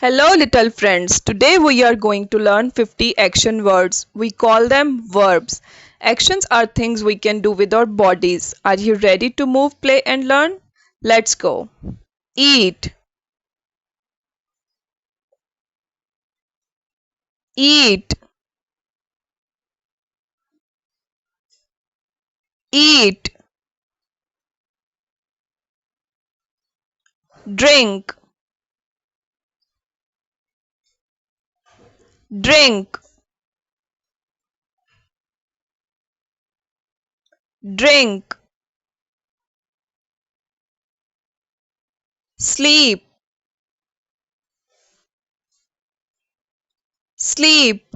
Hello little friends, today we are going to learn 50 action words. We call them verbs. Actions are things we can do with our bodies. Are you ready to move, play and learn? Let's go. Eat, eat, eat, drink, drink, drink, sleep, sleep,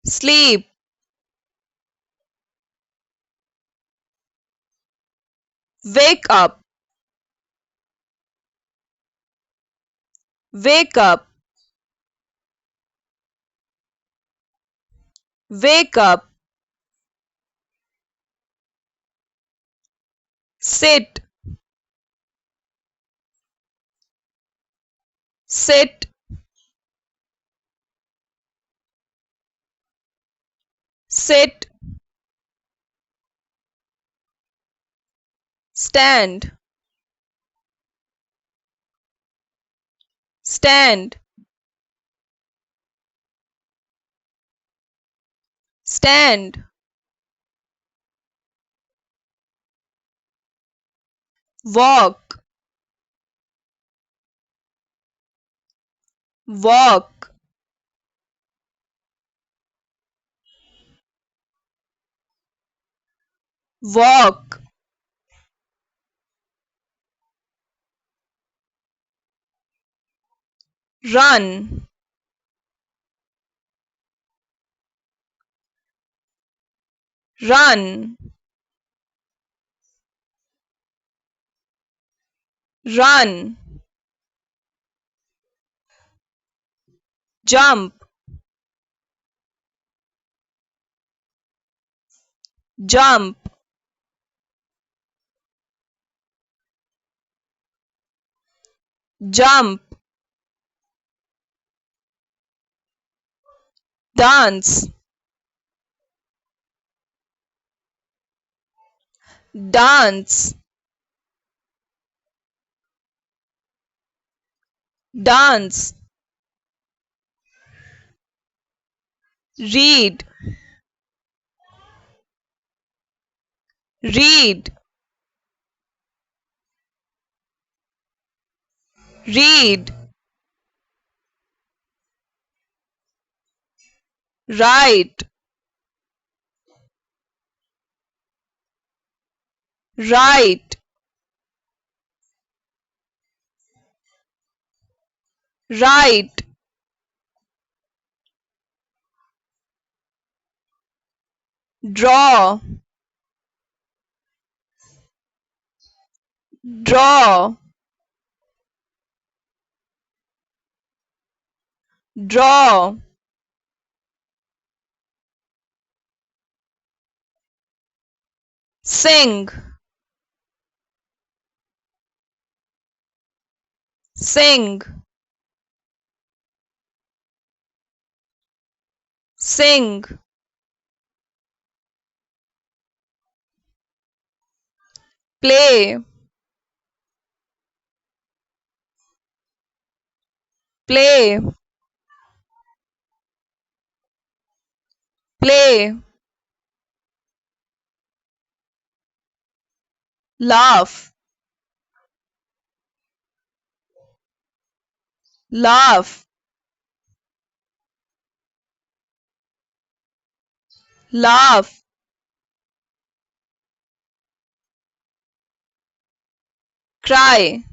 sleep, wake up, wake up, wake up, sit, sit, sit, stand, stand, stand, walk, walk, walk, run, run, run, jump, jump, jump, dance, dance, dance, read, read, read, write, write, write, draw, draw, draw, sing, sing, sing, play, play, play, laugh, laugh, laugh, cry,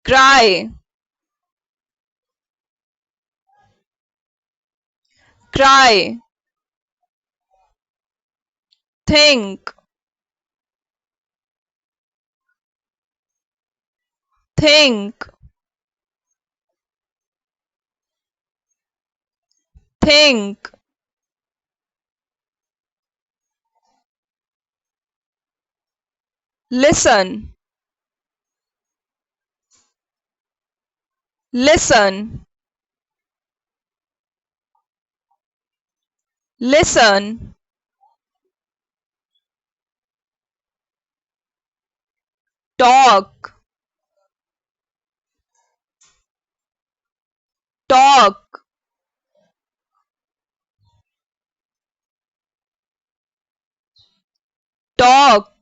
cry, cry, think, think, think, listen, listen, listen, talk, talk, talk,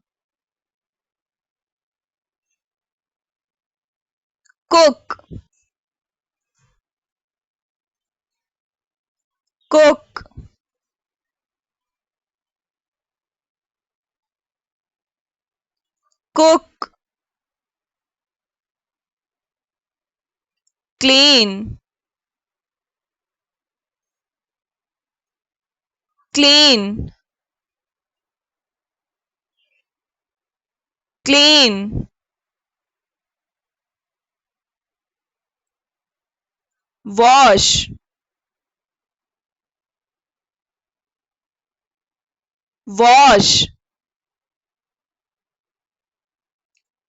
cook, cook, cook, clean, clean, clean, wash, wash,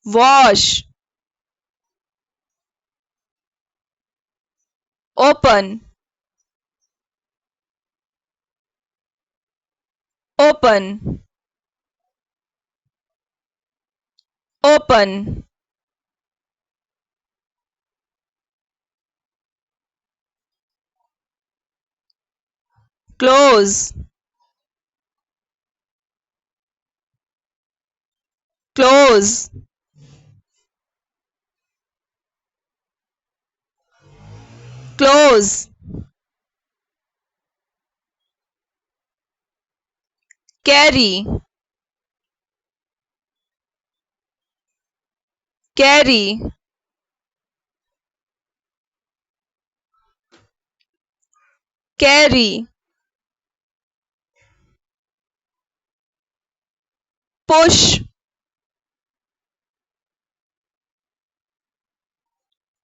wash, open, open, open, close, close, close, carry, carry, carry, push,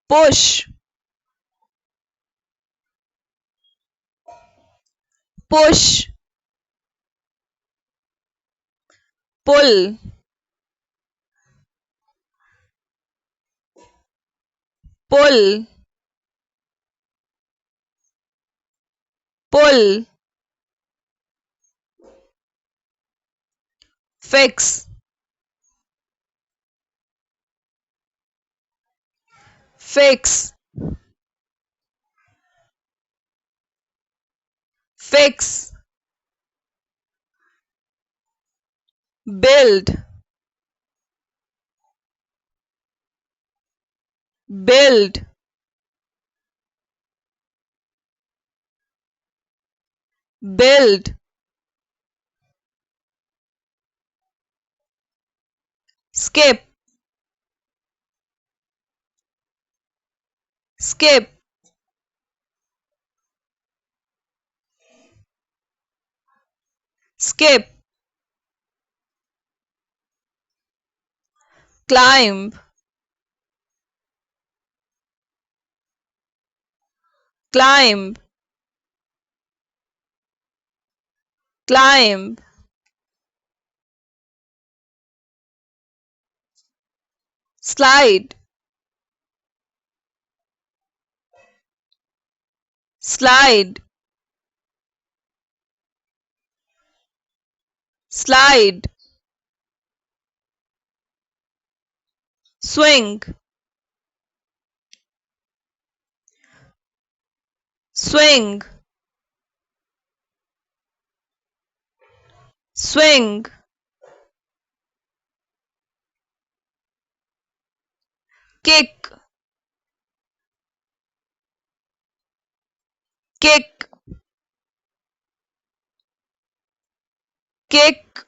push, push, pull, pull, pull, fix, fix, fix, build, build, build, skip, skip, skip, climb, climb, climb, slide, slide, slide, swing, swing, swing, kick, kick, kick,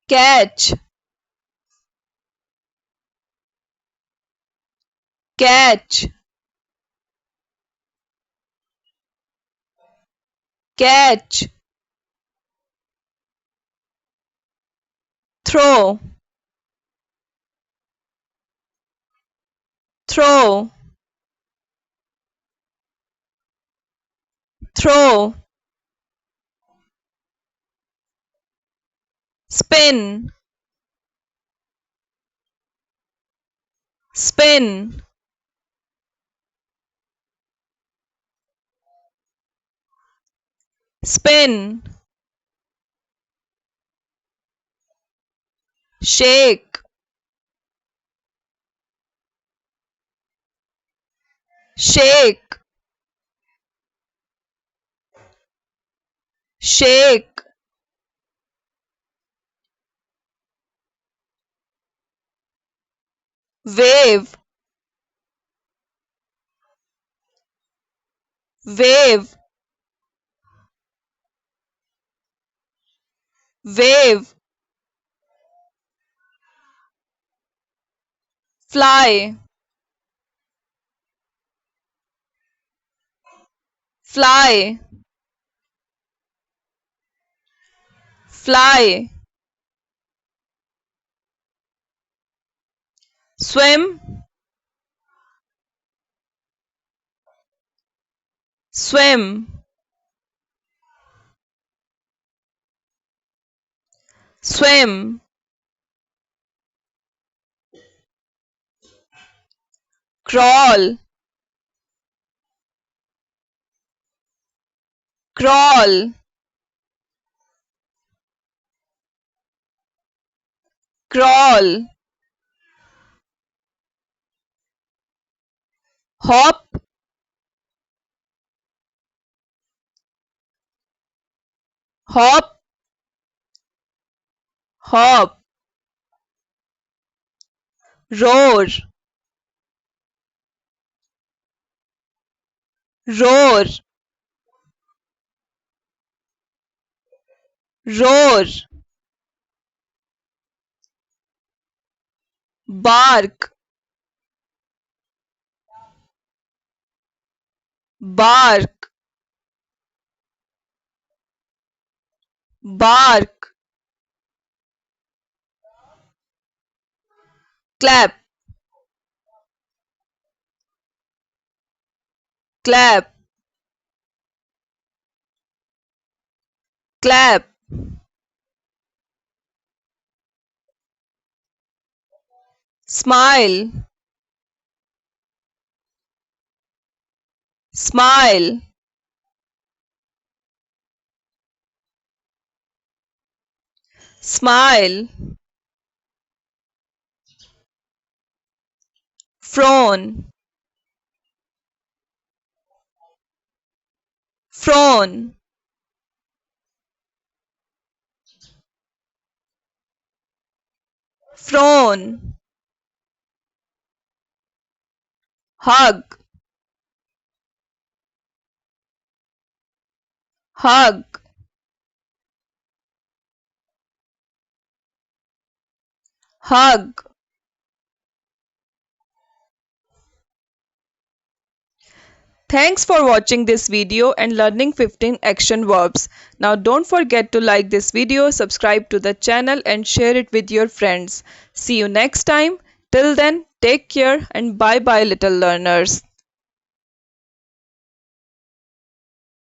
catch, catch, catch, throw, throw, throw, spin, spin, spin, shake, shake, shake, wave, wave, wave, fly, fly, fly, swim, swim, swim, crawl, crawl, crawl, hop, hop, hop, roar, roar, roar, bark, bark, bark, clap, clap, clap, smile, smile, smile, frown, frown, frown, hug, hug, hug. Thanks for watching this video and learning 15 action verbs. Now don't forget to like this video, subscribe to the channel and share it with your friends. See you next time. Till then, take care and bye bye little learners.